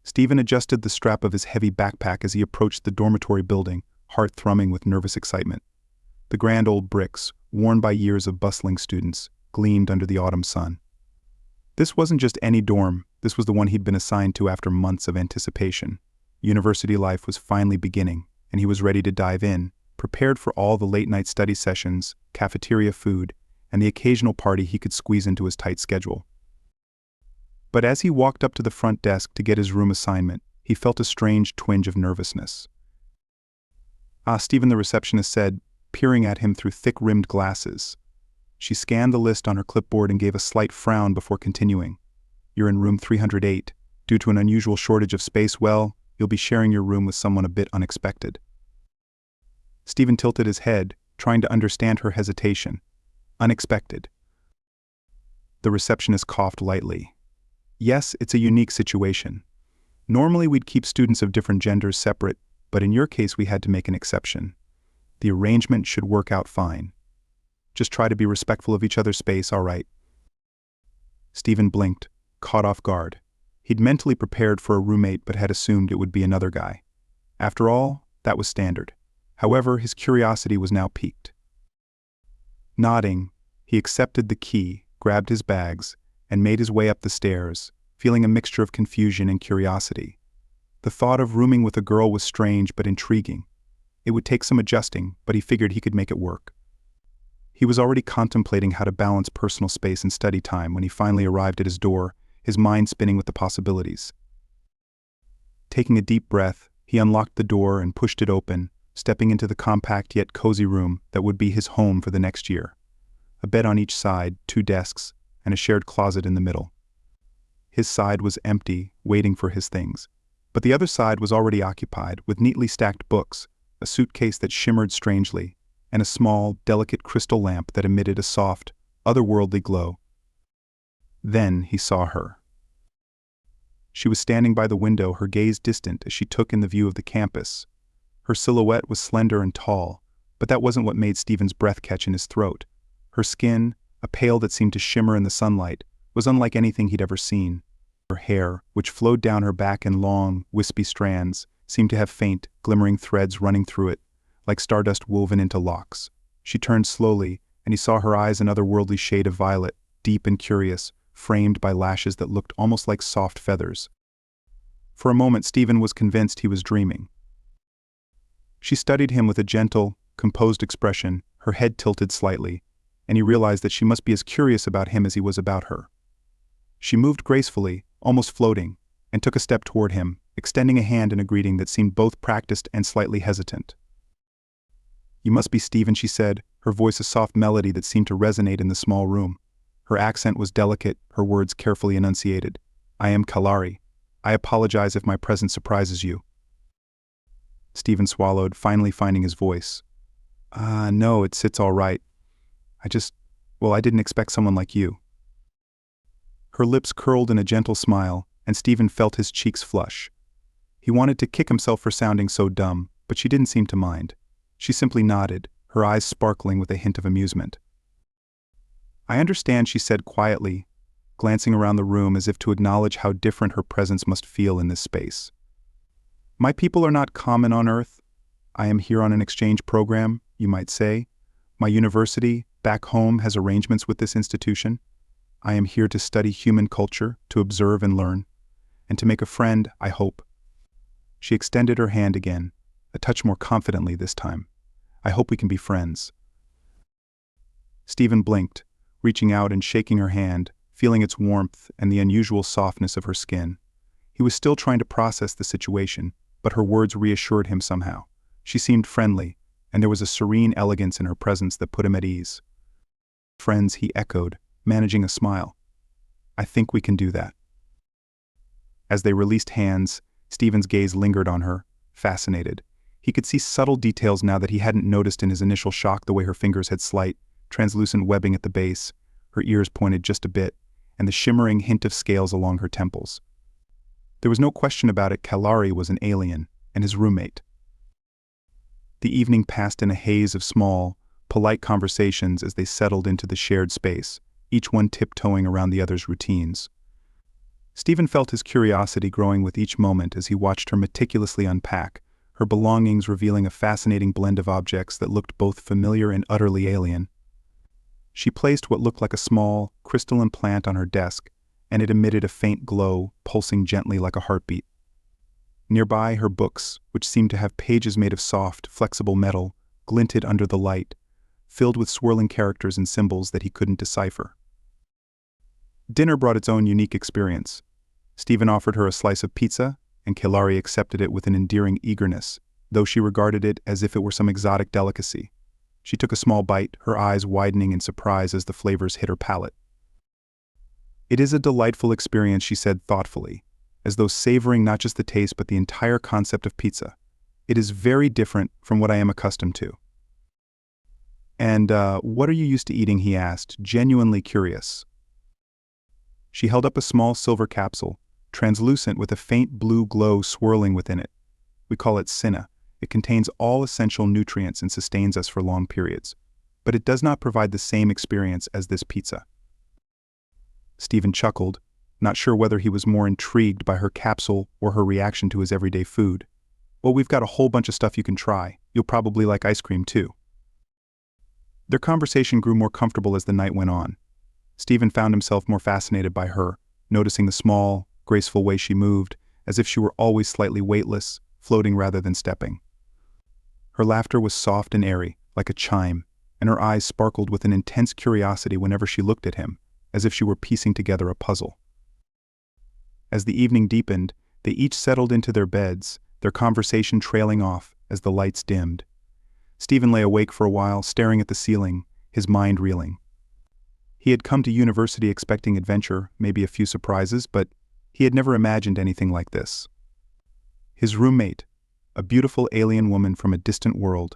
Stephen adjusted the strap of his heavy backpack as he approached the dormitory building, heart thrumming with nervous excitement. The grand old bricks, worn by years of bustling students, gleamed under the autumn sun. This wasn't just any dorm, this was the one he'd been assigned to after months of anticipation. University life was finally beginning, and he was ready to dive in, prepared for all the late-night study sessions, cafeteria food, and the occasional party he could squeeze into his tight schedule. But as he walked up to the front desk to get his room assignment, he felt a strange twinge of nervousness. Stephen, the receptionist said, peering at him through thick-rimmed glasses. She scanned the list on her clipboard and gave a slight frown before continuing. "You're in room 308. Due to an unusual shortage of space, well, you'll be sharing your room with someone a bit unexpected." Stephen tilted his head, trying to understand her hesitation. Unexpected. The receptionist coughed lightly. "Yes, it's a unique situation. Normally we'd keep students of different genders separate, but in your case we had to make an exception. The arrangement should work out fine. Just try to be respectful of each other's space, all right?" Stephen blinked, caught off guard. He'd mentally prepared for a roommate but had assumed it would be another guy. After all, that was standard. However, his curiosity was now piqued. Nodding, he accepted the key, grabbed his bags, and made his way up the stairs, feeling a mixture of confusion and curiosity. The thought of rooming with a girl was strange but intriguing. It would take some adjusting, but he figured he could make it work. He was already contemplating how to balance personal space and study time when he finally arrived at his door, his mind spinning with the possibilities. Taking a deep breath, he unlocked the door and pushed it open, stepping into the compact yet cozy room that would be his home for the next year. A bed on each side, 2 desks, and a shared closet in the middle. His side was empty, waiting for his things, but the other side was already occupied with neatly stacked books, a suitcase that shimmered strangely, and a small, delicate crystal lamp that emitted a soft, otherworldly glow. Then he saw her. She was standing by the window, her gaze distant as she took in the view of the campus. Her silhouette was slender and tall, but that wasn't what made Stephen's breath catch in his throat. Her skin, a pale that seemed to shimmer in the sunlight, was unlike anything he'd ever seen. Her hair, which flowed down her back in long, wispy strands, seemed to have faint, glimmering threads running through it, like stardust woven into locks. She turned slowly, and he saw her eyes an otherworldly shade of violet, deep and curious, framed by lashes that looked almost like soft feathers. For a moment Stephen was convinced he was dreaming. She studied him with a gentle, composed expression, her head tilted slightly, and he realized that she must be as curious about him as he was about her. She moved gracefully, almost floating, and took a step toward him, extending a hand in a greeting that seemed both practiced and slightly hesitant. "You must be Stephen," she said, her voice a soft melody that seemed to resonate in the small room. Her accent was delicate, her words carefully enunciated. "I am Kalari. I apologize if my presence surprises you." Stephen swallowed, finally finding his voice. No, it's all right. I didn't expect someone like you." Her lips curled in a gentle smile, and Stephen felt his cheeks flush. He wanted to kick himself for sounding so dumb, but she didn't seem to mind. She simply nodded, her eyes sparkling with a hint of amusement. "I understand," she said quietly, glancing around the room as if to acknowledge how different her presence must feel in this space. "My people are not common on Earth. I am here on an exchange program, you might say. My university, back home, has arrangements with this institution. I am here to study human culture, to observe and learn, and to make a friend, I hope." She extended her hand again, a touch more confidently this time. "I hope we can be friends." Stephen blinked, reaching out and shaking her hand, feeling its warmth and the unusual softness of her skin. He was still trying to process the situation, but her words reassured him somehow. She seemed friendly, and there was a serene elegance in her presence that put him at ease. "Friends," he echoed, managing a smile. "I think we can do that." As they released hands, Stephen's gaze lingered on her, fascinated. He could see subtle details now that he hadn't noticed in his initial shock, the way her fingers had slight, translucent webbing at the base, her ears pointed just a bit, and the shimmering hint of scales along her temples. There was no question about it, Kalari was an alien, and his roommate. The evening passed in a haze of small, polite conversations as they settled into the shared space, each one tiptoeing around the other's routines. Stephen felt his curiosity growing with each moment as he watched her meticulously unpack, her belongings revealing a fascinating blend of objects that looked both familiar and utterly alien. She placed what looked like a small, crystalline plant on her desk, and it emitted a faint glow, pulsing gently like a heartbeat. Nearby, her books, which seemed to have pages made of soft, flexible metal, glinted under the light, filled with swirling characters and symbols that he couldn't decipher. Dinner brought its own unique experience. Stephen offered her a slice of pizza, and Kelari accepted it with an endearing eagerness, though she regarded it as if it were some exotic delicacy. She took a small bite, her eyes widening in surprise as the flavors hit her palate. "It is a delightful experience," she said thoughtfully, as though savoring not just the taste but the entire concept of pizza. "It is very different from what I am accustomed to." "And, what are you used to eating?" he asked, genuinely curious. She held up a small silver capsule, translucent with a faint blue glow swirling within it. "We call it cinna. It contains all essential nutrients and sustains us for long periods. But it does not provide the same experience as this pizza." Stephen chuckled, not sure whether he was more intrigued by her capsule or her reaction to his everyday food. "Well, we've got a whole bunch of stuff you can try. You'll probably like ice cream too." Their conversation grew more comfortable as the night went on. Stephen found himself more fascinated by her, noticing the small, graceful way she moved, as if she were always slightly weightless, floating rather than stepping. Her laughter was soft and airy, like a chime, and her eyes sparkled with an intense curiosity whenever she looked at him, as if she were piecing together a puzzle. As the evening deepened, they each settled into their beds, their conversation trailing off as the lights dimmed. Stephen lay awake for a while, staring at the ceiling, his mind reeling. He had come to university expecting adventure, maybe a few surprises, but he had never imagined anything like this. His roommate, a beautiful alien woman from a distant world,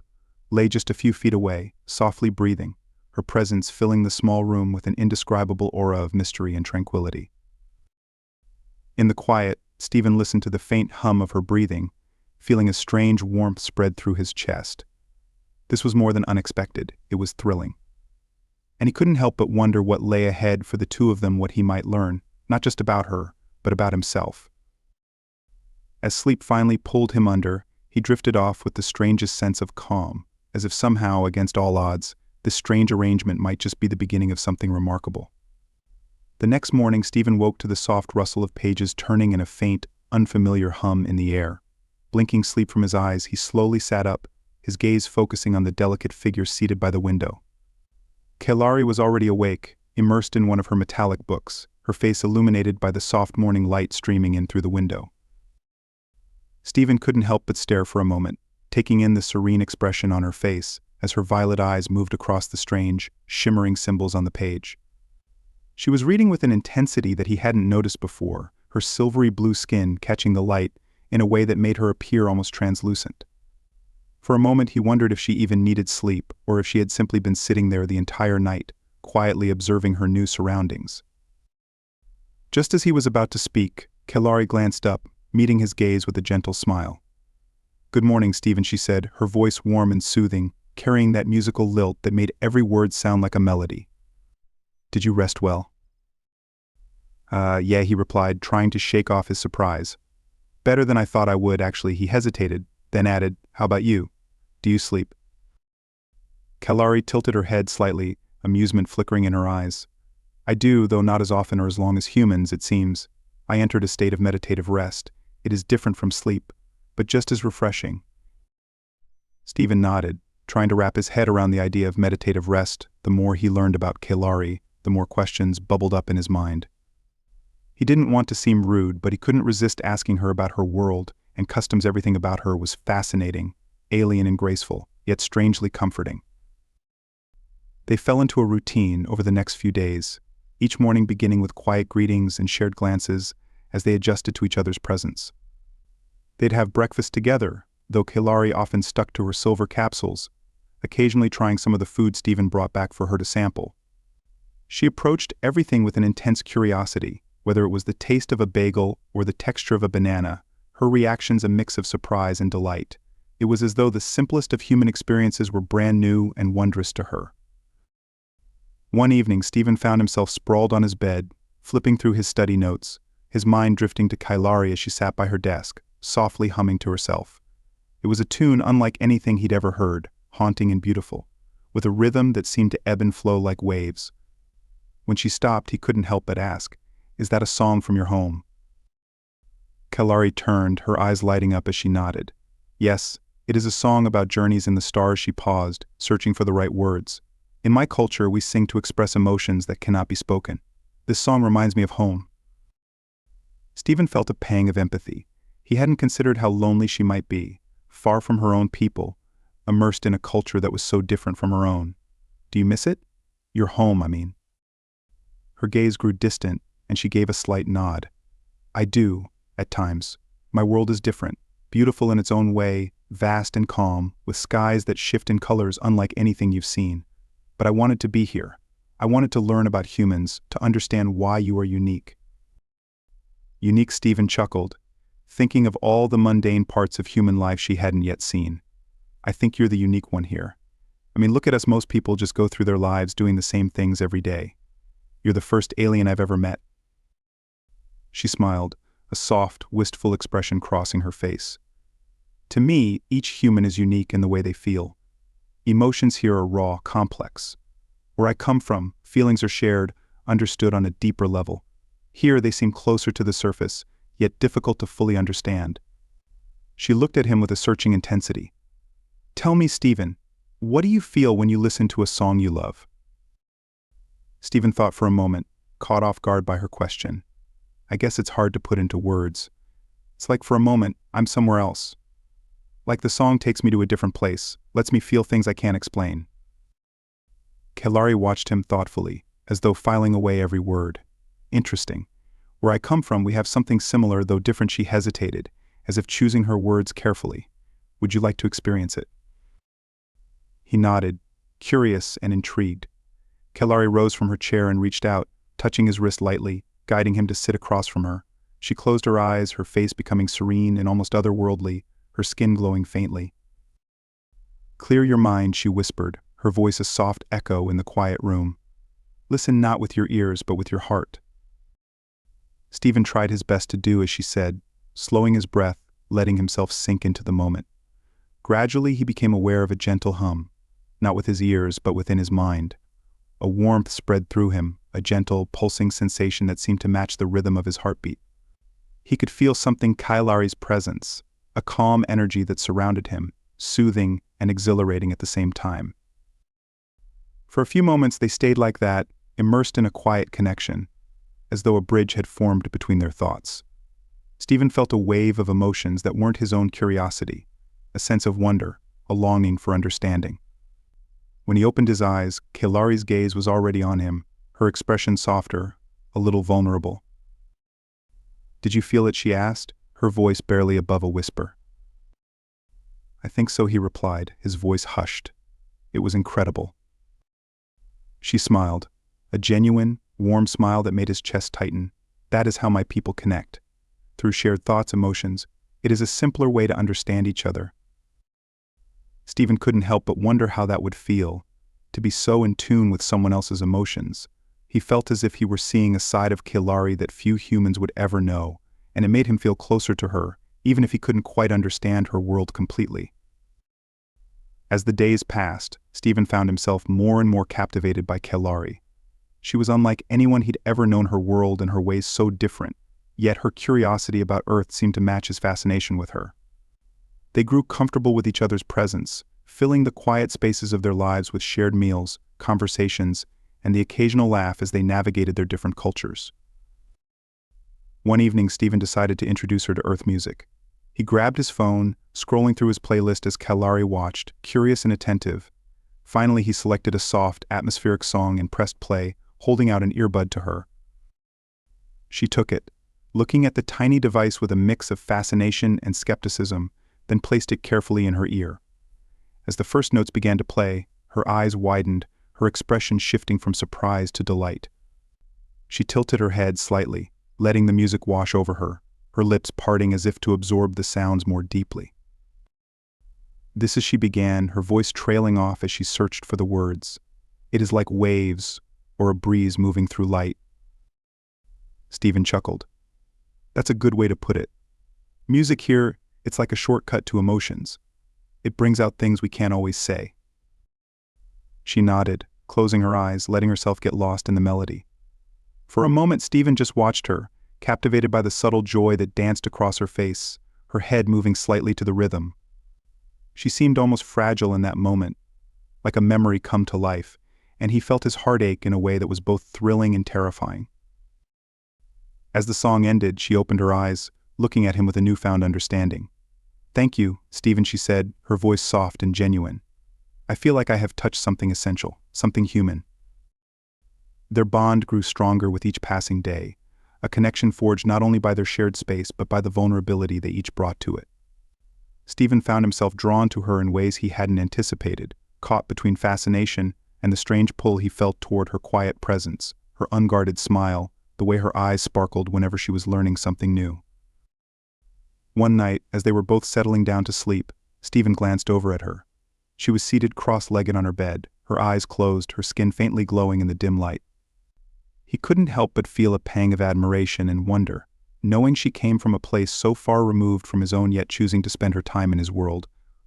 lay just a few feet away, softly breathing, her presence filling the small room with an indescribable aura of mystery and tranquility. In the quiet, Stephen listened to the faint hum of her breathing, feeling a strange warmth spread through his chest. This was more than unexpected, it was thrilling. And he couldn't help but wonder what lay ahead for the two of them, what he might learn, not just about her, but about himself. As sleep finally pulled him under, he drifted off with the strangest sense of calm, as if somehow, against all odds, this strange arrangement might just be the beginning of something remarkable. The next morning, Stephen woke to the soft rustle of pages turning and a faint, unfamiliar hum in the air. Blinking sleep from his eyes, he slowly sat up, his gaze focusing on the delicate figure seated by the window. Kelari was already awake, immersed in one of her metallic books, her face illuminated by the soft morning light streaming in through the window. Stephen couldn't help but stare for a moment, taking in the serene expression on her face as her violet eyes moved across the strange, shimmering symbols on the page. She was reading with an intensity that he hadn't noticed before, her silvery blue skin catching the light in a way that made her appear almost translucent. For a moment he wondered if she even needed sleep, or if she had simply been sitting there the entire night, quietly observing her new surroundings. Just as he was about to speak, Kelari glanced up, meeting his gaze with a gentle smile. "Good morning, Stephen," she said, her voice warm and soothing, carrying that musical lilt that made every word sound like a melody. "Did you rest well?" Yeah," he replied, trying to shake off his surprise. "Better than I thought I would, actually." He hesitated, then added, "How about you? Do you sleep?" Kelari tilted her head slightly, amusement flickering in her eyes. "I do, though not as often or as long as humans, it seems. I entered a state of meditative rest. It is different from sleep, but just as refreshing." Stephen nodded, trying to wrap his head around the idea of meditative rest. The more he learned about Kelari, the more questions bubbled up in his mind. He didn't want to seem rude, but he couldn't resist asking her about her world and customs. Everything about her was fascinating, alien and graceful, yet strangely comforting. They fell into a routine over the next few days, each morning beginning with quiet greetings and shared glances as they adjusted to each other's presence. They'd have breakfast together, though Kelari often stuck to her silver capsules, occasionally trying some of the food Stephen brought back for her to sample. She approached everything with an intense curiosity, whether it was the taste of a bagel or the texture of a banana, her reactions a mix of surprise and delight. It was as though the simplest of human experiences were brand new and wondrous to her. One evening, Stephen found himself sprawled on his bed, flipping through his study notes, his mind drifting to Kailari as she sat by her desk, softly humming to herself. It was a tune unlike anything he'd ever heard, haunting and beautiful, with a rhythm that seemed to ebb and flow like waves. When she stopped, he couldn't help but ask, "Is that a song from your home?" Kailari turned, her eyes lighting up as she nodded. "Yes, it is a song about journeys in the stars." She paused, searching for the right words. "In my culture, we sing to express emotions that cannot be spoken. This song reminds me of home." Stephen felt a pang of empathy. He hadn't considered how lonely she might be, far from her own people, immersed in a culture that was so different from her own. "Do you miss it? Your home, I mean." Her gaze grew distant, and she gave a slight nod. "I do, at times. My world is different, beautiful in its own way, vast and calm, with skies that shift in colors unlike anything you've seen. But I wanted to be here. I wanted to learn about humans, to understand why you are unique." Unique, Stephen chuckled, thinking of all the mundane parts of human life she hadn't yet seen. "I think you're the unique one here. I mean, look at us, most people just go through their lives doing the same things every day. You're the first alien I've ever met." She smiled, a soft, wistful expression crossing her face. "To me, each human is unique in the way they feel. Emotions here are raw, complex. Where I come from, feelings are shared, understood on a deeper level. Here they seem closer to the surface, yet difficult to fully understand." She looked at him with a searching intensity. "Tell me, Stephen, what do you feel when you listen to a song you love?" Stephen thought for a moment, caught off guard by her question. "I guess it's hard to put into words. It's like for a moment, I'm somewhere else. Like the song takes me to a different place, lets me feel things I can't explain." Kailari watched him thoughtfully, as though filing away every word. "Interesting. Where I come from, we have something similar, though different." She hesitated, as if choosing her words carefully. "Would you like to experience it?" He nodded, curious and intrigued. Kailari rose from her chair and reached out, touching his wrist lightly, guiding him to sit across from her. She closed her eyes, her face becoming serene and almost otherworldly, her skin glowing faintly. "Clear your mind," she whispered, her voice a soft echo in the quiet room. "Listen not with your ears, but with your heart." Stephen tried his best to do as she said, slowing his breath, letting himself sink into the moment. Gradually he became aware of a gentle hum, not with his ears but within his mind. A warmth spread through him, a gentle, pulsing sensation that seemed to match the rhythm of his heartbeat. He could feel something Kailari's presence, a calm energy that surrounded him, soothing and exhilarating at the same time. For a few moments they stayed like that, immersed in a quiet connection, as though a bridge had formed between their thoughts. Stephen felt a wave of emotions that weren't his own curiosity, a sense of wonder, a longing for understanding. When he opened his eyes, Kailari's gaze was already on him, her expression softer, a little vulnerable. "Did you feel it?" she asked, her voice barely above a whisper. "I think so," he replied, his voice hushed. "It was incredible." She smiled, a genuine, warm smile that made his chest tighten. "That is how my people connect. Through shared thoughts, emotions. It is a simpler way to understand each other." Stephen couldn't help but wonder how that would feel, to be so in tune with someone else's emotions. He felt as if he were seeing a side of Kailari that few humans would ever know, and it made him feel closer to her, even if he couldn't quite understand her world completely. As the days passed, Stephen found himself more and more captivated by Kailari. She was unlike anyone he'd ever known, her world and her ways so different, yet her curiosity about Earth seemed to match his fascination with her. They grew comfortable with each other's presence, filling the quiet spaces of their lives with shared meals, conversations, and the occasional laugh as they navigated their different cultures. One evening, Stephen decided to introduce her to Earth music. He grabbed his phone, scrolling through his playlist as Kailari watched, curious and attentive. Finally, he selected a soft, atmospheric song and pressed play, holding out an earbud to her. She took it, looking at the tiny device with a mix of fascination and skepticism, then placed it carefully in her ear. As the first notes began to play, her eyes widened, her expression shifting from surprise to delight. She tilted her head slightly, letting the music wash over her, her lips parting as if to absorb the sounds more deeply. This as she began, her voice trailing off as she searched for the words. "It is like waves, or a breeze moving through light." Stephen chuckled. That's a good way to put it. Music here, it's like a shortcut to emotions. It brings out things we can't always say. She nodded, closing her eyes, letting herself get lost in the melody. For a moment, Stephen just watched her, captivated by the subtle joy that danced across her face, her head moving slightly to the rhythm. She seemed almost fragile in that moment, like a memory come to life, and he felt his heart ache in a way that was both thrilling and terrifying. As the song ended, she opened her eyes, looking at him with a newfound understanding. "Thank you, Stephen," she said, her voice soft and genuine. "I feel like I have touched something essential, something human." Their bond grew stronger with each passing day, a connection forged not only by their shared space but by the vulnerability they each brought to it. Stephen found himself drawn to her in ways he hadn't anticipated, caught between fascination and the strange pull he felt toward her quiet presence, her unguarded smile, the way her eyes sparkled whenever she was learning something new. One night, as they were both settling down to sleep, Stephen glanced over at her. She was seated cross-legged on her bed, her eyes closed, her skin faintly glowing in the dim light. He couldn't help but feel a pang of admiration and wonder, knowing she came from a place so far removed from his own yet choosing to spend her time in his world,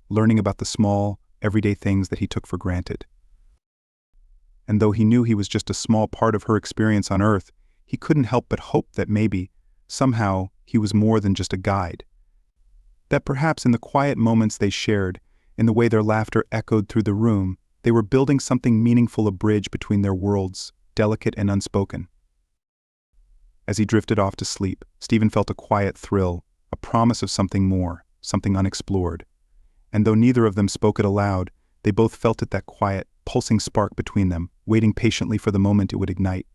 learning about the small, everyday things that he took for granted. And though he knew he was just a small part of her experience on Earth, he couldn't help but hope that maybe, somehow, he was more than just a guide. That perhaps in the quiet moments they shared, in the way their laughter echoed through the room, they were building something meaningful, a bridge between their worlds, delicate and unspoken. As he drifted off to sleep, Stephen felt a quiet thrill, a promise of something more, something unexplored. And though neither of them spoke it aloud, they both felt it, that quiet, pulsing spark between them, waiting patiently for the moment it would ignite.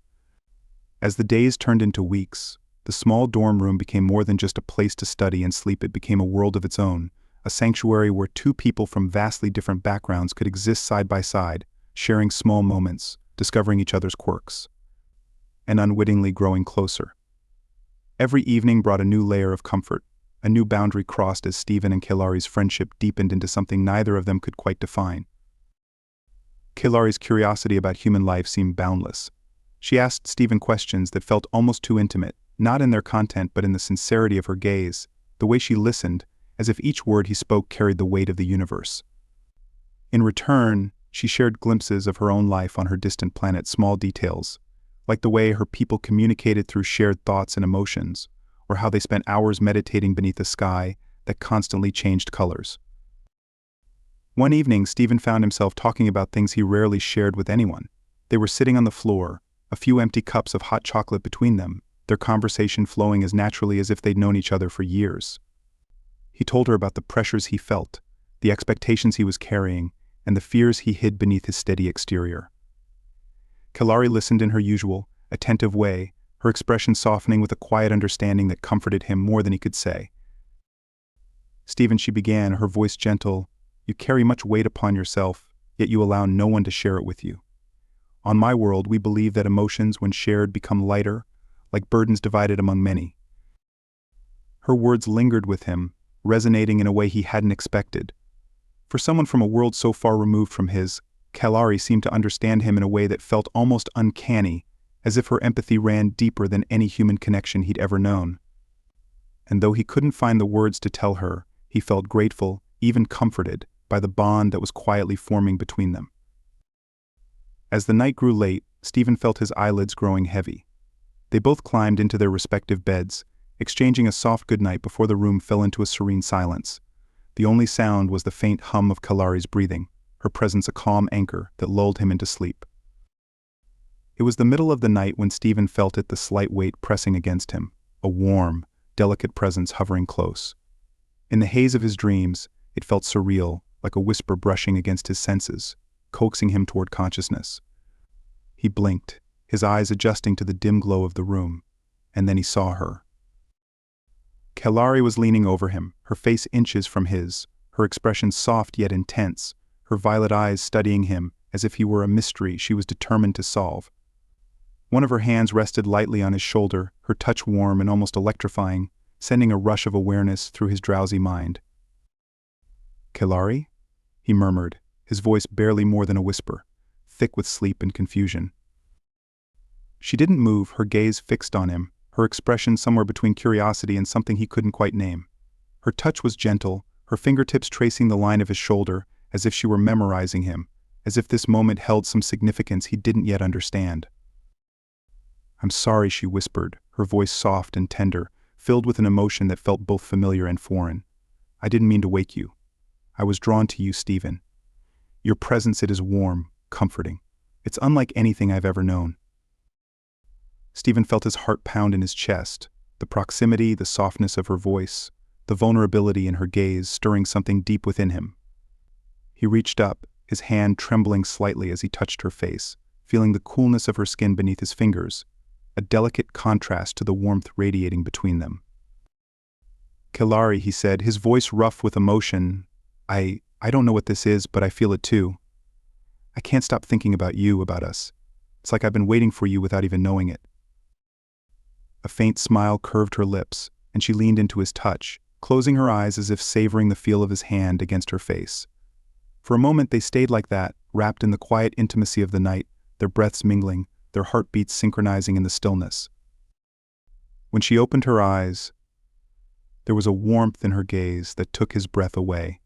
As the days turned into weeks, the small dorm room became more than just a place to study and sleep. It became a world of its own, a sanctuary where two people from vastly different backgrounds could exist side by side, sharing small moments, discovering each other's quirks, and unwittingly growing closer. Every evening brought a new layer of comfort, a new boundary crossed as Stephen and Kalari's friendship deepened into something neither of them could quite define. Kalari's curiosity about human life seemed boundless. She asked Stephen questions that felt almost too intimate, not in their content but in the sincerity of her gaze, the way she listened, as if each word he spoke carried the weight of the universe. In return, she shared glimpses of her own life on her distant planet, small details, like the way her people communicated through shared thoughts and emotions, or how they spent hours meditating beneath a sky that constantly changed colors. One evening, Stephen found himself talking about things he rarely shared with anyone. They were sitting on the floor, a few empty cups of hot chocolate between them, their conversation flowing as naturally as if they'd known each other for years. He told her about the pressures he felt, the expectations he was carrying, and the fears he hid beneath his steady exterior. Kalari listened in her usual, attentive way, her expression softening with a quiet understanding that comforted him more than he could say. "Stephen," she began, her voice gentle, "you carry much weight upon yourself, yet you allow no one to share it with you. On my world, we believe that emotions, when shared, become lighter, like burdens divided among many." Her words lingered with him, resonating in a way he hadn't expected. For someone from a world so far removed from his, Kalari seemed to understand him in a way that felt almost uncanny, as if her empathy ran deeper than any human connection he'd ever known. And though he couldn't find the words to tell her, he felt grateful, even comforted, by the bond that was quietly forming between them. As the night grew late, Stephen felt his eyelids growing heavy. They both climbed into their respective beds, exchanging a soft goodnight before the room fell into a serene silence. The only sound was the faint hum of Kalari's breathing, her presence a calm anchor that lulled him into sleep. It was the middle of the night when Stephen felt it, the slight weight pressing against him, a warm, delicate presence hovering close. In the haze of his dreams, it felt surreal, like a whisper brushing against his senses, coaxing him toward consciousness. He blinked, his eyes adjusting to the dim glow of the room, and then he saw her. Kalari was leaning over him, her face inches from his, her expression soft yet intense, her violet eyes studying him as if he were a mystery she was determined to solve. One of her hands rested lightly on his shoulder, her touch warm and almost electrifying, sending a rush of awareness through his drowsy mind. "Kalari?" he murmured, his voice barely more than a whisper, thick with sleep and confusion. She didn't move, her gaze fixed on him, her expression somewhere between curiosity and something he couldn't quite name. Her touch was gentle, her fingertips tracing the line of his shoulder, as if she were memorizing him, as if this moment held some significance he didn't yet understand. "I'm sorry," she whispered, her voice soft and tender, filled with an emotion that felt both familiar and foreign. "I didn't mean to wake you. I was drawn to you, Stephen. Your presence, it is warm, comforting. It's unlike anything I've ever known." Stephen felt his heart pound in his chest, the proximity, the softness of her voice, the vulnerability in her gaze stirring something deep within him. He reached up, his hand trembling slightly as he touched her face, feeling the coolness of her skin beneath his fingers, a delicate contrast to the warmth radiating between them. "Kelari," he said, his voice rough with emotion, I don't know what this is, but I feel it too. I can't stop thinking about you, about us. It's like I've been waiting for you without even knowing it." A faint smile curved her lips, and she leaned into his touch, closing her eyes as if savoring the feel of his hand against her face. For a moment they stayed like that, wrapped in the quiet intimacy of the night, their breaths mingling, their heartbeats synchronizing in the stillness. When she opened her eyes, there was a warmth in her gaze that took his breath away.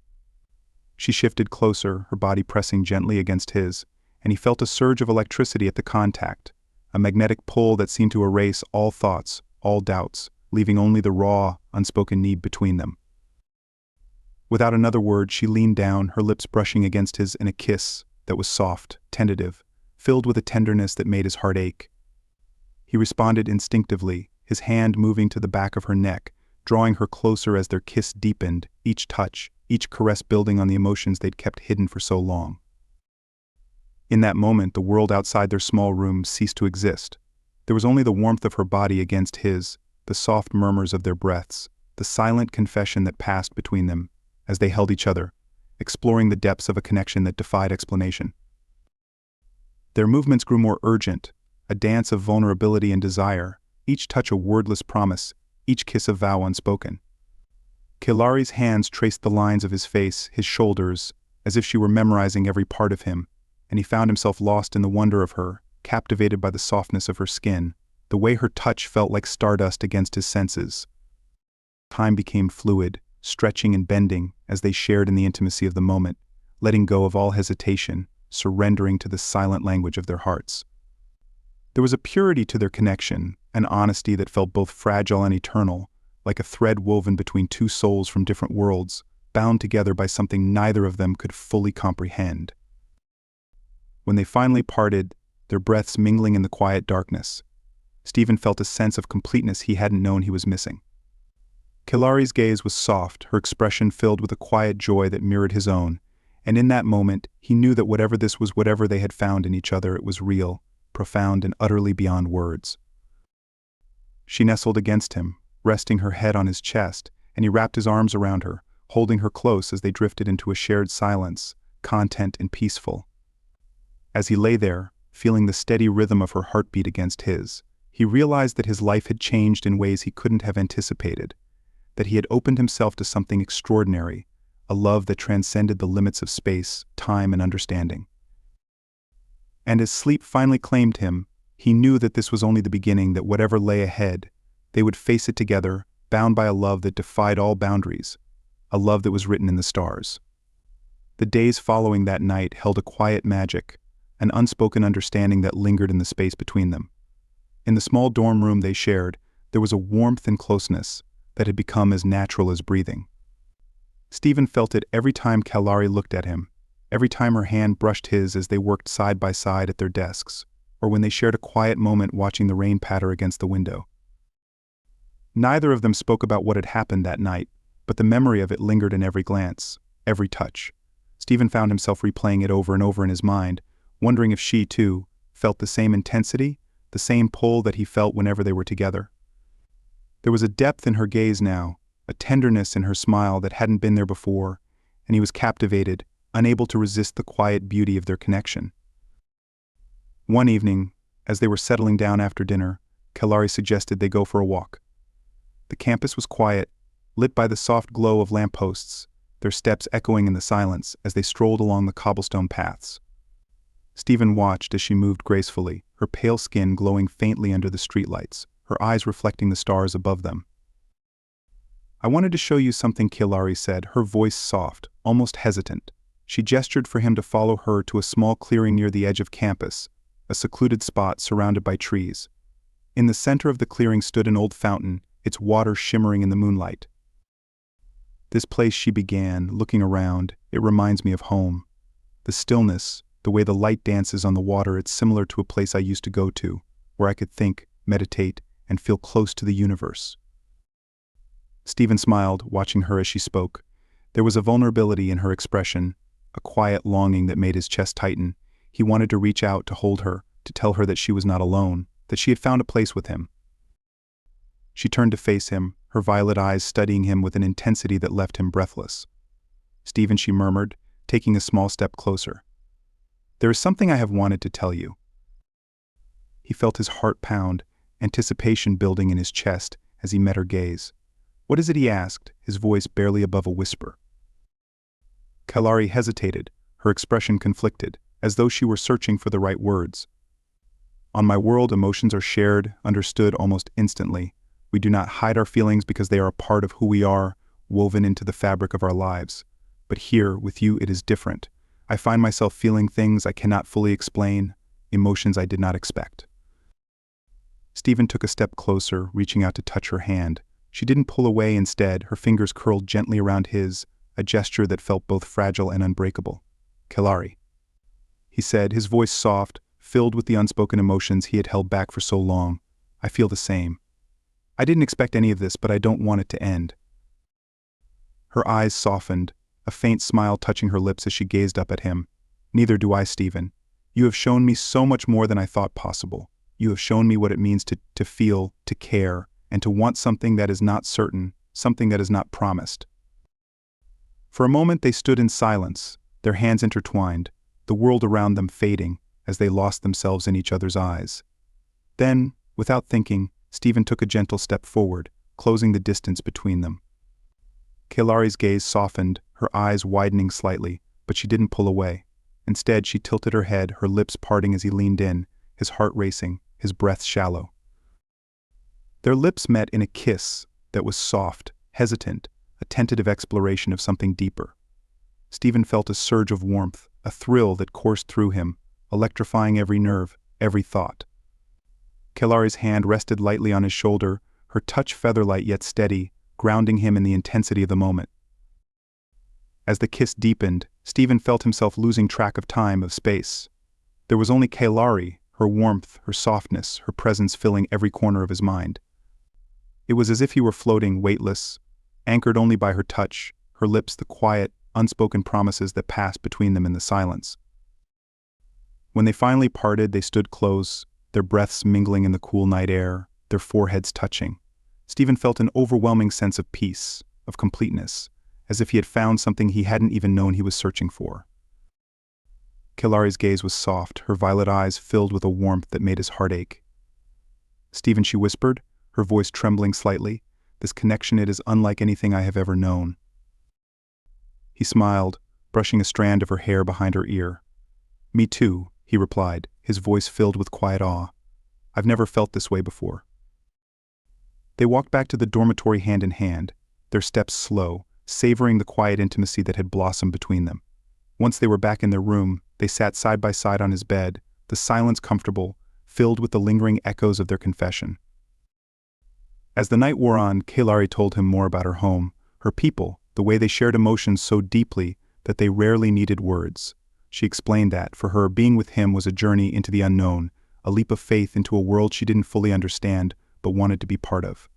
She shifted closer, her body pressing gently against his, and he felt a surge of electricity at the contact, a magnetic pull that seemed to erase all thoughts, all doubts, leaving only the raw, unspoken need between them. Without another word, she leaned down, her lips brushing against his in a kiss that was soft, tentative, filled with a tenderness that made his heart ache. He responded instinctively, his hand moving to the back of her neck, drawing her closer as their kiss deepened, each touch, each caress building on the emotions they'd kept hidden for so long. In that moment, the world outside their small room ceased to exist. There was only the warmth of her body against his, the soft murmurs of their breaths, the silent confession that passed between them as they held each other, exploring the depths of a connection that defied explanation. Their movements grew more urgent, a dance of vulnerability and desire, each touch a wordless promise, each kiss a vow unspoken. Kelari's hands traced the lines of his face, his shoulders, as if she were memorizing every part of him, and he found himself lost in the wonder of her, captivated by the softness of her skin, the way her touch felt like stardust against his senses. Time became fluid, stretching and bending as they shared in the intimacy of the moment, letting go of all hesitation, surrendering to the silent language of their hearts. There was a purity to their connection, an honesty that felt both fragile and eternal, like a thread woven between two souls from different worlds, bound together by something neither of them could fully comprehend. When they finally parted, their breaths mingling in the quiet darkness, Stephen felt a sense of completeness he hadn't known he was missing. Kelari's gaze was soft, her expression filled with a quiet joy that mirrored his own, and in that moment, he knew that whatever this was, whatever they had found in each other, it was real, profound, and utterly beyond words. She nestled against him, resting her head on his chest, and he wrapped his arms around her, holding her close as they drifted into a shared silence, content and peaceful. As he lay there, feeling the steady rhythm of her heartbeat against his, he realized that his life had changed in ways he couldn't have anticipated, that he had opened himself to something extraordinary, a love that transcended the limits of space, time, and understanding. And as sleep finally claimed him, he knew that this was only the beginning, that whatever lay ahead, they would face it together, bound by a love that defied all boundaries, a love that was written in the stars. The days following that night held a quiet magic, an unspoken understanding that lingered in the space between them. In the small dorm room they shared, there was a warmth and closeness that had become as natural as breathing. Stephen felt it every time Kelari looked at him, every time her hand brushed his as they worked side by side at their desks, or when they shared a quiet moment watching the rain patter against the window. Neither of them spoke about what had happened that night, but the memory of it lingered in every glance, every touch. Stephen found himself replaying it over and over in his mind, wondering if she, too, felt the same intensity, the same pull that he felt whenever they were together. There was a depth in her gaze now, a tenderness in her smile that hadn't been there before, and he was captivated, unable to resist the quiet beauty of their connection. One evening, as they were settling down after dinner, Kelari suggested they go for a walk. The campus was quiet, lit by the soft glow of lampposts, their steps echoing in the silence as they strolled along the cobblestone paths. Stephen watched as she moved gracefully, her pale skin glowing faintly under the streetlights, her eyes reflecting the stars above them. "I wanted to show you something," Kilari said, her voice soft, almost hesitant. She gestured for him to follow her to a small clearing near the edge of campus, a secluded spot surrounded by trees. In the center of the clearing stood an old fountain, its water shimmering in the moonlight. "This place," she began, looking around, "it reminds me of home. The stillness, the way the light dances on the water, it's similar to a place I used to go to, where I could think, meditate, and feel close to the universe." Stephen smiled, watching her as she spoke. There was a vulnerability in her expression, a quiet longing that made his chest tighten. He wanted to reach out to hold her, to tell her that she was not alone, that she had found a place with him. She turned to face him, her violet eyes studying him with an intensity that left him breathless. "Stephen," she murmured, taking a small step closer. "There is something I have wanted to tell you." He felt his heart pound, anticipation building in his chest as he met her gaze. "What is it?" he asked, his voice barely above a whisper. Kilari hesitated, her expression conflicted, as though she were searching for the right words. "On my world, emotions are shared, understood almost instantly. We do not hide our feelings because they are a part of who we are, woven into the fabric of our lives. But here, with you, it is different. I find myself feeling things I cannot fully explain, emotions I did not expect." Stephen took a step closer, reaching out to touch her hand. She didn't pull away. Instead, her fingers curled gently around his, a gesture that felt both fragile and unbreakable. "Kilari," he said, his voice soft, filled with the unspoken emotions he had held back for so long. "I feel the same. I didn't expect any of this, but I don't want it to end." Her eyes softened, a faint smile touching her lips as she gazed up at him. "Neither do I, Stephen. You have shown me so much more than I thought possible. You have shown me what it means to feel, to care, and to want something that is not certain, something that is not promised." For a moment they stood in silence, their hands intertwined, the world around them fading as they lost themselves in each other's eyes. Then, without thinking, Stephen took a gentle step forward, closing the distance between them. Kilari's gaze softened, her eyes widening slightly, but she didn't pull away. Instead, she tilted her head, her lips parting as he leaned in, his heart racing, his breath shallow. Their lips met in a kiss that was soft, hesitant, a tentative exploration of something deeper. Stephen felt a surge of warmth, a thrill that coursed through him, electrifying every nerve, every thought. Kilari's hand rested lightly on his shoulder, her touch feather-light yet steady, grounding him in the intensity of the moment. As the kiss deepened, Stephen felt himself losing track of time, of space. There was only Kilari, her warmth, her softness, her presence filling every corner of his mind. It was as if he were floating, weightless, anchored only by her touch, her lips the quiet, unspoken promises that passed between them in the silence. When they finally parted, they stood close, their breaths mingling in the cool night air, their foreheads touching. Stephen felt an overwhelming sense of peace, of completeness, as if he had found something he hadn't even known he was searching for. Kilari's gaze was soft, her violet eyes filled with a warmth that made his heart ache. "Stephen," she whispered, her voice trembling slightly, "this connection, it is unlike anything I have ever known." He smiled, brushing a strand of her hair behind her ear. "Me too," he replied, his voice filled with quiet awe. "I've never felt this way before." They walked back to the dormitory hand in hand, their steps slow, savoring the quiet intimacy that had blossomed between them. Once they were back in their room, they sat side by side on his bed, the silence comfortable, filled with the lingering echoes of their confession. As the night wore on, Kilari told him more about her home, her people, the way they shared emotions so deeply that they rarely needed words. She explained that, for her, being with him was a journey into the unknown, a leap of faith into a world she didn't fully understand, but wanted to be part of.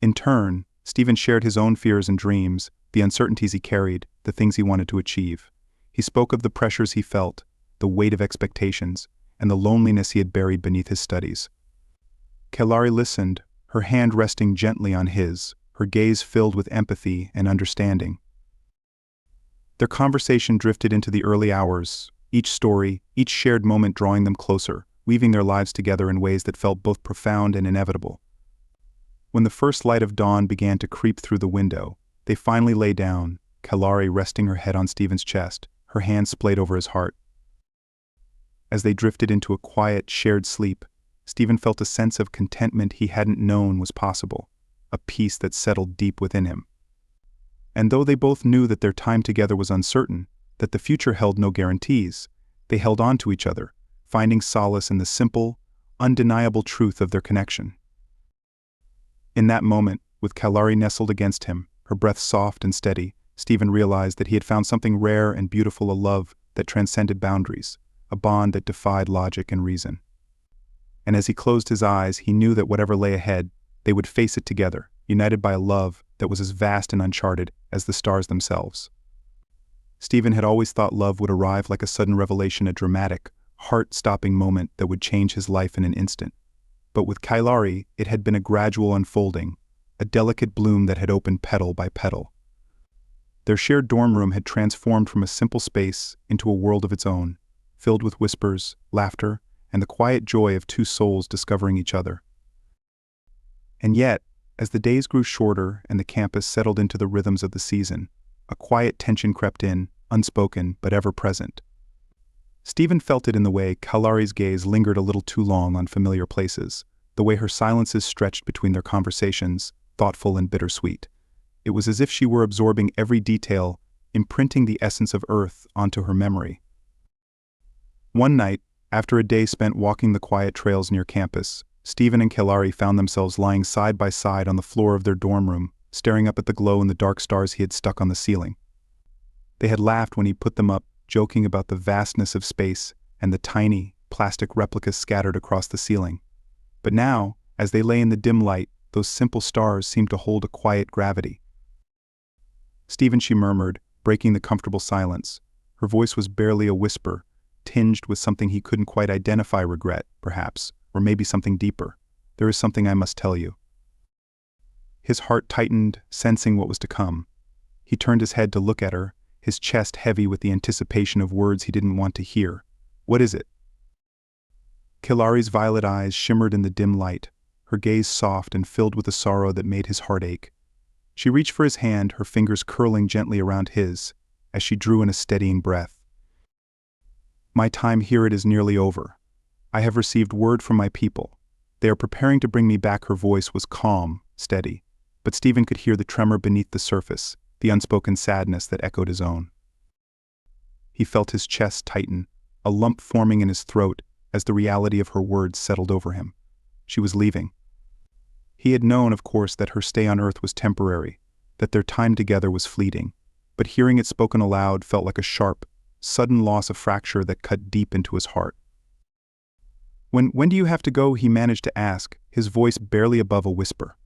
In turn, Stephen shared his own fears and dreams, the uncertainties he carried, the things he wanted to achieve. He spoke of the pressures he felt, the weight of expectations, and the loneliness he had buried beneath his studies. Kilari listened, her hand resting gently on his, her gaze filled with empathy and understanding. Their conversation drifted into the early hours, each story, each shared moment drawing them closer, weaving their lives together in ways that felt both profound and inevitable. When the first light of dawn began to creep through the window, they finally lay down, Kilari resting her head on Stephen's chest, her hand splayed over his heart. As they drifted into a quiet, shared sleep, Stephen felt a sense of contentment he hadn't known was possible, a peace that settled deep within him. And though they both knew that their time together was uncertain, that the future held no guarantees, they held on to each other, finding solace in the simple, undeniable truth of their connection. In that moment, with Kalari nestled against him, her breath soft and steady, Stephen realized that he had found something rare and beautiful, a love that transcended boundaries, a bond that defied logic and reason. And as he closed his eyes, he knew that whatever lay ahead, they would face it together, united by a love that was as vast and uncharted as the stars themselves. Stephen had always thought love would arrive like a sudden revelation, a dramatic, heart-stopping moment that would change his life in an instant. But with Kalari, it had been a gradual unfolding, a delicate bloom that had opened petal by petal. Their shared dorm room had transformed from a simple space into a world of its own, filled with whispers, laughter, and the quiet joy of two souls discovering each other. And yet, as the days grew shorter and the campus settled into the rhythms of the season, a quiet tension crept in, unspoken but ever present. Stephen felt it in the way Kalari's gaze lingered a little too long on familiar places, the way her silences stretched between their conversations, thoughtful and bittersweet. It was as if she were absorbing every detail, imprinting the essence of Earth onto her memory. One night, after a day spent walking the quiet trails near campus, Stephen and Kalari found themselves lying side by side on the floor of their dorm room, staring up at the glow in the dark stars he had stuck on the ceiling. They had laughed when he put them up, joking about the vastness of space and the tiny, plastic replicas scattered across the ceiling. But now, as they lay in the dim light, those simple stars seemed to hold a quiet gravity. "Stephen," she murmured, breaking the comfortable silence. Her voice was barely a whisper, tinged with something he couldn't quite identify, regret, perhaps, or maybe something deeper. "There is something I must tell you." His heart tightened, sensing what was to come. He turned his head to look at her, his chest heavy with the anticipation of words he didn't want to hear. "What is it?" Kalari's violet eyes shimmered in the dim light, her gaze soft and filled with a sorrow that made his heart ache. She reached for his hand, her fingers curling gently around his, as she drew in a steadying breath. "My time here is nearly over. I have received word from my people. They are preparing to bring me back." Her voice was calm, steady, but Stephen could hear the tremor beneath the surface, the unspoken sadness that echoed his own. He felt his chest tighten, a lump forming in his throat as the reality of her words settled over him. She was leaving. He had known, of course, that her stay on Earth was temporary, that their time together was fleeting, but hearing it spoken aloud felt like a sharp, sudden loss of fracture that cut deep into his heart. When do you have to go?" he managed to ask, his voice barely above a whisper.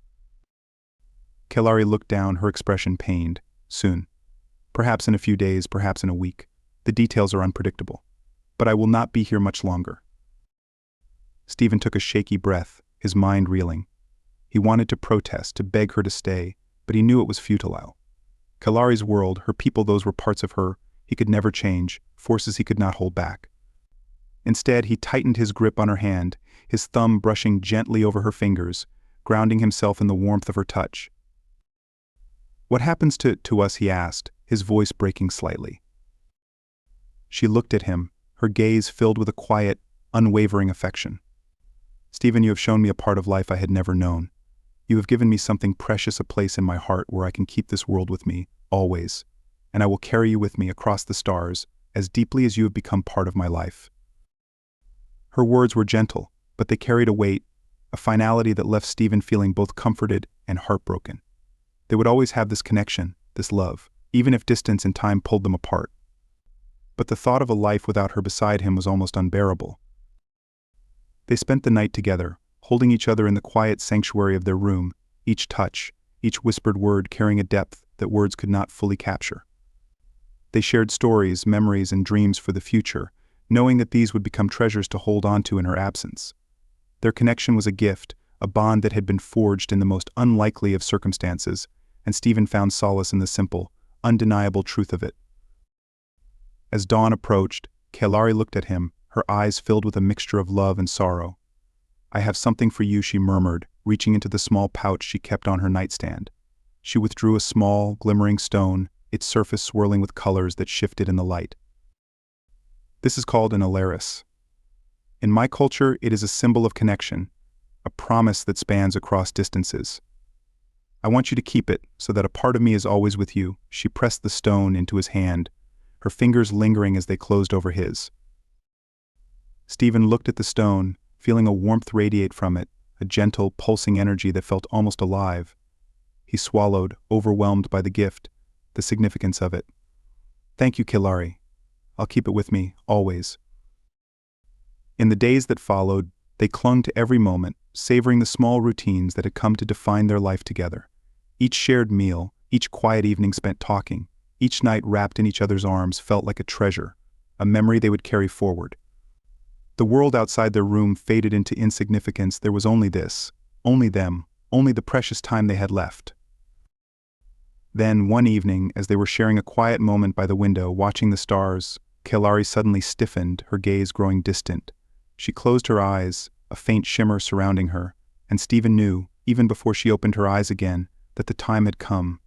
Kalari looked down, her expression pained. "Soon. Perhaps in a few days, perhaps in a week. The details are unpredictable. But I will not be here much longer." Stephen took a shaky breath, his mind reeling. He wanted to protest, to beg her to stay, but he knew it was futile. Kalari's world, her people, those were parts of her he could never change, forces he could not hold back. Instead, he tightened his grip on her hand, his thumb brushing gently over her fingers, grounding himself in the warmth of her touch. "What happens to us?" he asked, his voice breaking slightly. She looked at him, her gaze filled with a quiet, unwavering affection. "Stephen, you have shown me a part of life I had never known. You have given me something precious, a place in my heart where I can keep this world with me, always. And I will carry you with me across the stars, as deeply as you have become part of my life." Her words were gentle, but they carried a weight, a finality that left Stephen feeling both comforted and heartbroken. They would always have this connection, this love, even if distance and time pulled them apart. But the thought of a life without her beside him was almost unbearable. They spent the night together, holding each other in the quiet sanctuary of their room, each touch, each whispered word carrying a depth that words could not fully capture. They shared stories, memories, and dreams for the future, knowing that these would become treasures to hold on to in her absence. Their connection was a gift, a bond that had been forged in the most unlikely of circumstances, and Stephen found solace in the simple, undeniable truth of it. As dawn approached, Kalari looked at him, her eyes filled with a mixture of love and sorrow. "I have something for you," she murmured, reaching into the small pouch she kept on her nightstand. She withdrew a small, glimmering stone, its surface swirling with colors that shifted in the light. "This is called an alaris. In my culture, it is a symbol of connection, a promise that spans across distances. I want you to keep it so that a part of me is always with you. She pressed the stone into his hand, her fingers lingering as they closed over his. Stephen looked at the stone, feeling a warmth radiate from it, a gentle, pulsing energy that felt almost alive. He swallowed, overwhelmed by the gift, the significance of it. Thank you, Kilari. I'll keep it with me, always. In the days that followed, they clung to every moment, savoring the small routines that had come to define their life together. Each shared meal, each quiet evening spent talking, each night wrapped in each other's arms felt like a treasure, a memory they would carry forward. The world outside their room faded into insignificance. There was only this, only them, only the precious time they had left. Then, one evening, as they were sharing a quiet moment by the window, watching the stars, Kilari suddenly stiffened, her gaze growing distant. She closed her eyes, a faint shimmer surrounding her, and Stephen knew, even before she opened her eyes again, that the time had come.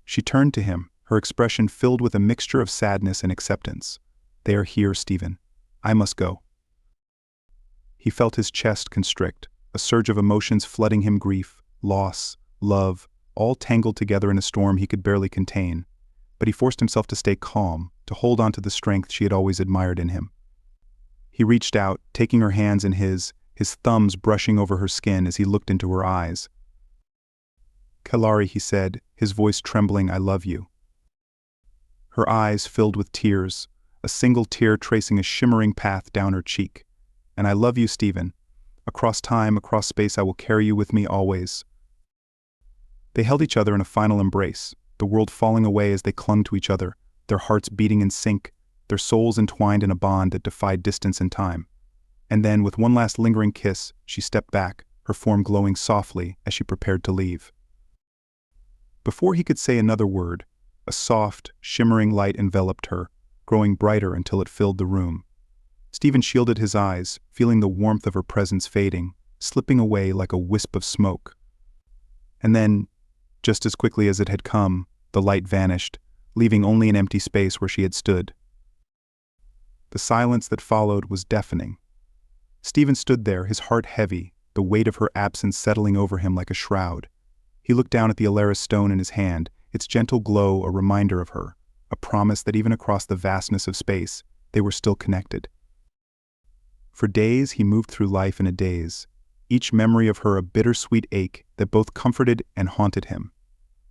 She turned to him, her expression filled with a mixture of sadness and acceptance. They are here, Stephen. I must go. He felt his chest constrict, a surge of emotions flooding him: grief, loss, love, all tangled together in a storm he could barely contain. But he forced himself to stay calm, to hold on to the strength she had always admired in him. He reached out, taking her hands in his thumbs brushing over her skin as he looked into her eyes. Kilari, he said, his voice trembling, I love you. Her eyes filled with tears, a single tear tracing a shimmering path down her cheek. And I love you, Stephen. Across time, across space, I will carry you with me always. They held each other in a final embrace, the world falling away as they clung to each other, their hearts beating in sync, their souls entwined in a bond that defied distance and time. And then, with one last lingering kiss, she stepped back, her form glowing softly as she prepared to leave. Before he could say another word, a soft, shimmering light enveloped her, growing brighter until it filled the room. Stephen shielded his eyes, feeling the warmth of her presence fading, slipping away like a wisp of smoke. And then, just as quickly as it had come, the light vanished, leaving only an empty space where she had stood. The silence that followed was deafening. Stephen stood there, his heart heavy, the weight of her absence settling over him like a shroud. He looked down at the Alaris stone in his hand, its gentle glow a reminder of her, a promise that even across the vastness of space, they were still connected. For days he moved through life in a daze, each memory of her a bittersweet ache that both comforted and haunted him.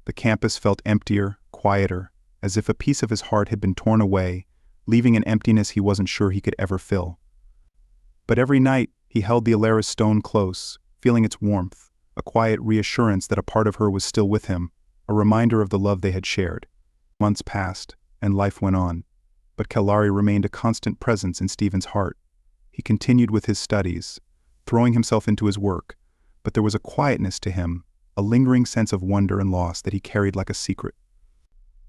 The campus felt emptier, quieter, as if a piece of his heart had been torn away, leaving an emptiness he wasn't sure he could ever fill. But every night he held the Alaris stone close, feeling its warmth, a quiet reassurance that a part of her was still with him, a reminder of the love they had shared. Months passed, and life went on, but Kilari remained a constant presence in Stephen's heart. He continued with his studies, throwing himself into his work, but there was a quietness to him, a lingering sense of wonder and loss that he carried like a secret.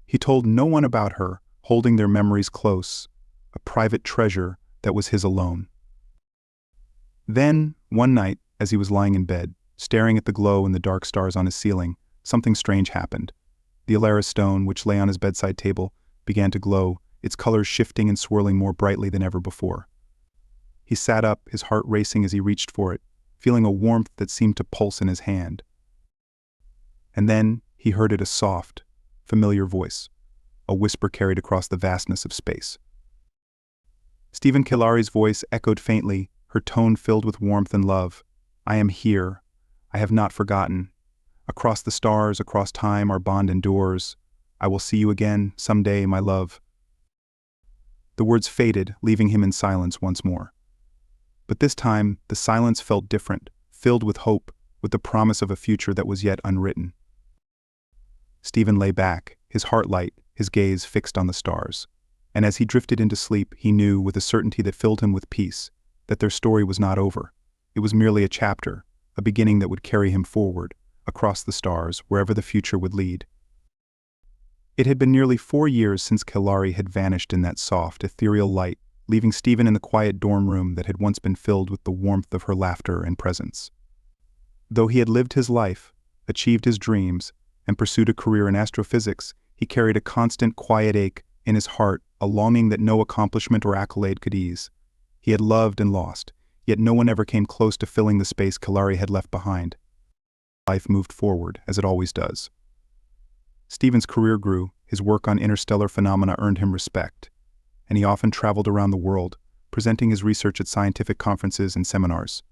He told no one about her, holding their memories close, a private treasure that was his alone. Then, one night, as he was lying in bed, staring at the glow and the dark stars on his ceiling, something strange happened. The Alaris stone, which lay on his bedside table, began to glow, its colors shifting and swirling more brightly than ever before. He sat up, his heart racing as he reached for it, feeling a warmth that seemed to pulse in his hand. And then he heard it, a soft, familiar voice, a whisper carried across the vastness of space. Stephen Kilari's voice echoed faintly, her tone filled with warmth and love. I am here. I have not forgotten. Across the stars, across time, our bond endures. I will see you again, someday, my love. The words faded, leaving him in silence once more. But this time, the silence felt different, filled with hope, with the promise of a future that was yet unwritten. Stephen lay back, his heart light, his gaze fixed on the stars. And as he drifted into sleep, he knew, with a certainty that filled him with peace, that their story was not over. It was merely a chapter, a beginning that would carry him forward, across the stars, wherever the future would lead. It had been nearly 4 years since Kilari had vanished in that soft, ethereal light, leaving Stephen in the quiet dorm room that had once been filled with the warmth of her laughter and presence. Though he had lived his life, achieved his dreams, and pursued a career in astrophysics, he carried a constant quiet ache in his heart, a longing that no accomplishment or accolade could ease. He had loved and lost, yet no one ever came close to filling the space Kalari had left behind. Life moved forward, as it always does. Stephen's career grew, his work on interstellar phenomena earned him respect, and he often traveled around the world, presenting his research at scientific conferences and seminars.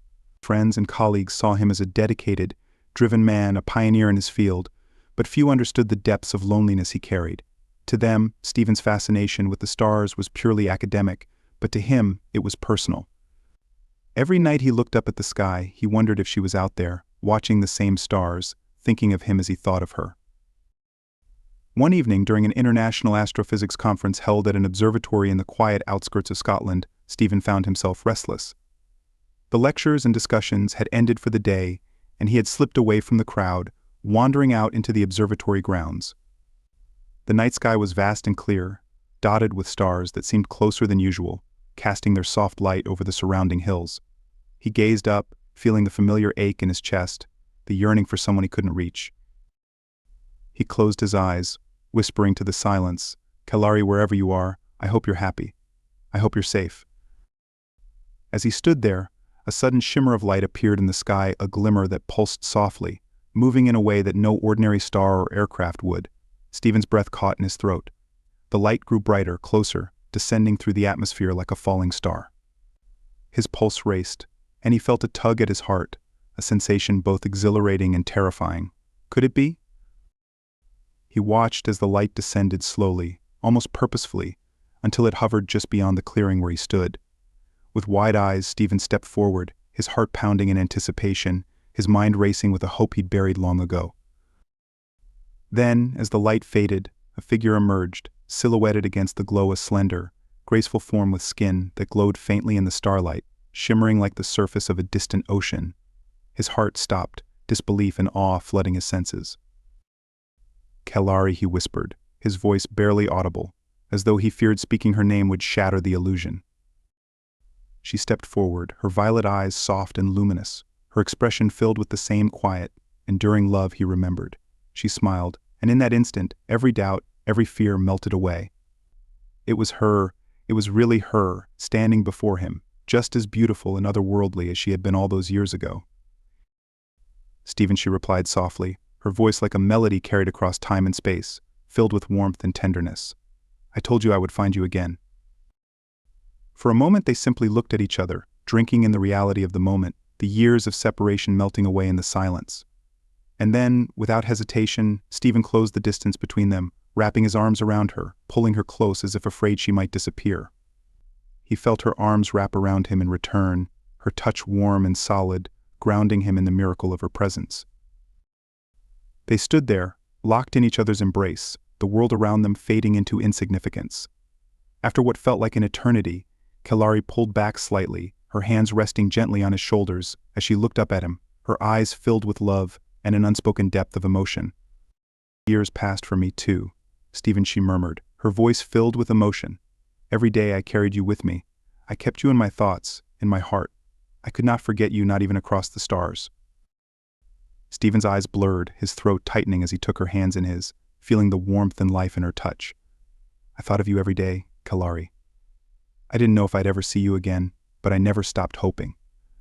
Friends and colleagues saw him as a dedicated, driven man, a pioneer in his field, but few understood the depths of loneliness he carried. To them, Stephen's fascination with the stars was purely academic, but to him, it was personal. Every night he looked up at the sky, he wondered if she was out there, watching the same stars, thinking of him as he thought of her. One evening, during an international astrophysics conference held at an observatory in the quiet outskirts of Scotland, Stephen found himself restless. The lectures and discussions had ended for the day, and he had slipped away from the crowd, wandering out into the observatory grounds. The night sky was vast and clear, dotted with stars that seemed closer than usual, casting their soft light over the surrounding hills. He gazed up, feeling the familiar ache in his chest, the yearning for someone he couldn't reach. He closed his eyes, whispering to the silence, "Kalari, wherever you are, I hope you're happy. I hope you're safe." As he stood there, a sudden shimmer of light appeared in the sky, a glimmer that pulsed softly, moving in a way that no ordinary star or aircraft would. Stephen's breath caught in his throat. The light grew brighter, closer, descending through the atmosphere like a falling star. His pulse raced, and he felt a tug at his heart, a sensation both exhilarating and terrifying. Could it be? He watched as the light descended slowly, almost purposefully, until it hovered just beyond the clearing where he stood. With wide eyes, Stephen stepped forward, his heart pounding in anticipation, his mind racing with a hope he'd buried long ago. Then, as the light faded, a figure emerged, silhouetted against the glow, a slender, graceful form with skin that glowed faintly in the starlight, shimmering like the surface of a distant ocean. His heart stopped, disbelief and awe flooding his senses. "Kalari," he whispered, his voice barely audible, as though he feared speaking her name would shatter the illusion. She stepped forward, her violet eyes soft and luminous, her expression filled with the same quiet, enduring love he remembered. She smiled, and in that instant, every doubt, every fear melted away. It was her, it was really her, standing before him, just as beautiful and otherworldly as she had been all those years ago. "Stephen," she replied softly, her voice like a melody carried across time and space, filled with warmth and tenderness. "I told you I would find you again." For a moment they simply looked at each other, drinking in the reality of the moment, the years of separation melting away in the silence. And then, without hesitation, Stephen closed the distance between them, wrapping his arms around her, pulling her close as if afraid she might disappear. He felt her arms wrap around him in return, her touch warm and solid, grounding him in the miracle of her presence. They stood there, locked in each other's embrace, the world around them fading into insignificance. After what felt like an eternity, Kalari pulled back slightly, her hands resting gently on his shoulders as she looked up at him, her eyes filled with love and an unspoken depth of emotion. "Years passed for me too, Stephen," she murmured, her voice filled with emotion. "Every day I carried you with me. I kept you in my thoughts, in my heart. I could not forget you, not even across the stars." Stephen's eyes blurred, his throat tightening as he took her hands in his, feeling the warmth and life in her touch. "I thought of you every day, Kalari. I didn't know if I'd ever see you again, but I never stopped hoping.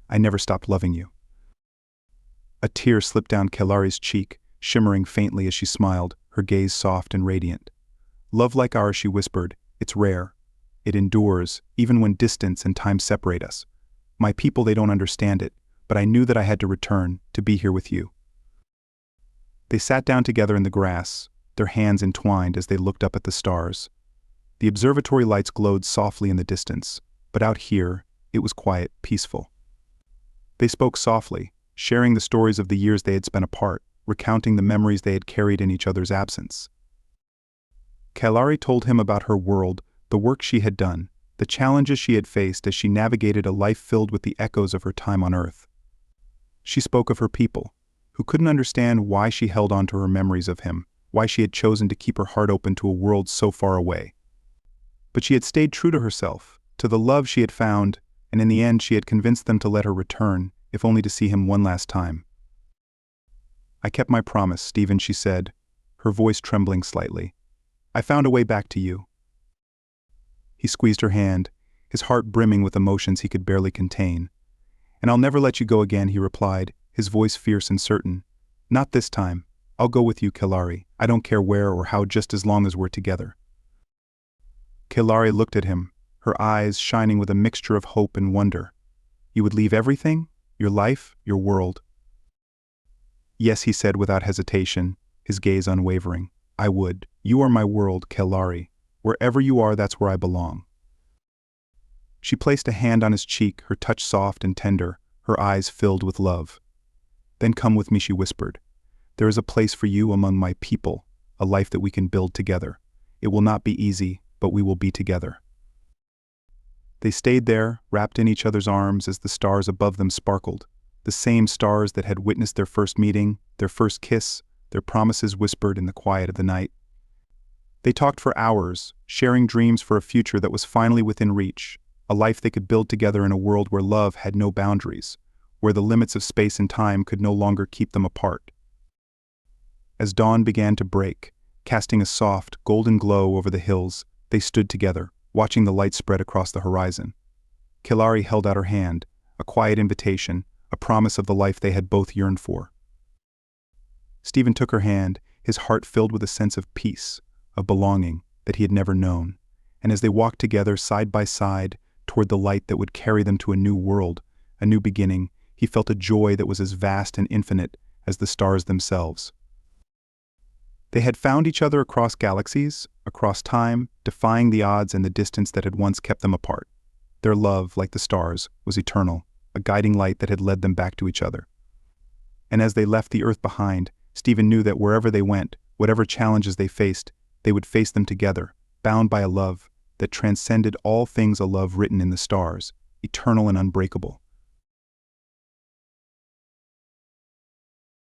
I never stopped loving you." A tear slipped down Kalari's cheek, shimmering faintly as she smiled, her gaze soft and radiant. "Love like ours," she whispered, "it's rare. It endures, even when distance and time separate us. My people, they don't understand it, but I knew that I had to return, to be here with you." They sat down together in the grass, their hands entwined as they looked up at the stars. The observatory lights glowed softly in the distance, but out here, it was quiet, peaceful. They spoke softly, sharing the stories of the years they had spent apart, recounting the memories they had carried in each other's absence. Kalari told him about her world, the work she had done, the challenges she had faced as she navigated a life filled with the echoes of her time on Earth. She spoke of her people, who couldn't understand why she held on to her memories of him, why she had chosen to keep her heart open to a world so far away. But she had stayed true to herself, to the love she had found, and in the end she had convinced them to let her return, if only to see him one last time. "I kept my promise, Stephen," she said, her voice trembling slightly. "I found a way back to you." He squeezed her hand, his heart brimming with emotions he could barely contain. "And I'll never let you go again," he replied, his voice fierce and certain. "Not this time. I'll go with you, Kelari. I don't care where or how, just as long as we're together." Kelari looked at him, her eyes shining with a mixture of hope and wonder. "You would leave everything? Your life, your world?" "Yes," he said without hesitation, his gaze unwavering. "I would. You are my world, Kelari. Wherever you are, that's where I belong." She placed a hand on his cheek, her touch soft and tender, her eyes filled with love. "Then come with me," she whispered. "There is a place for you among my people, a life that we can build together. It will not be easy, but we will be together." They stayed there, wrapped in each other's arms as the stars above them sparkled, the same stars that had witnessed their first meeting, their first kiss, their promises whispered in the quiet of the night. They talked for hours, sharing dreams for a future that was finally within reach, a life they could build together in a world where love had no boundaries, where the limits of space and time could no longer keep them apart. As dawn began to break, casting a soft, golden glow over the hills, they stood together, watching the light spread across the horizon. Kelari held out her hand, a quiet invitation, a promise of the life they had both yearned for. Stephen took her hand, his heart filled with a sense of peace, of belonging that he had never known, and as they walked together side by side toward the light that would carry them to a new world, a new beginning, he felt a joy that was as vast and infinite as the stars themselves. They had found each other across galaxies, across time, defying the odds and the distance that had once kept them apart. Their love, like the stars, was eternal, a guiding light that had led them back to each other. And as they left the earth behind, Stephen knew that wherever they went, whatever challenges they faced, they would face them together, bound by a love that transcended all things, a love written in the stars, eternal and unbreakable.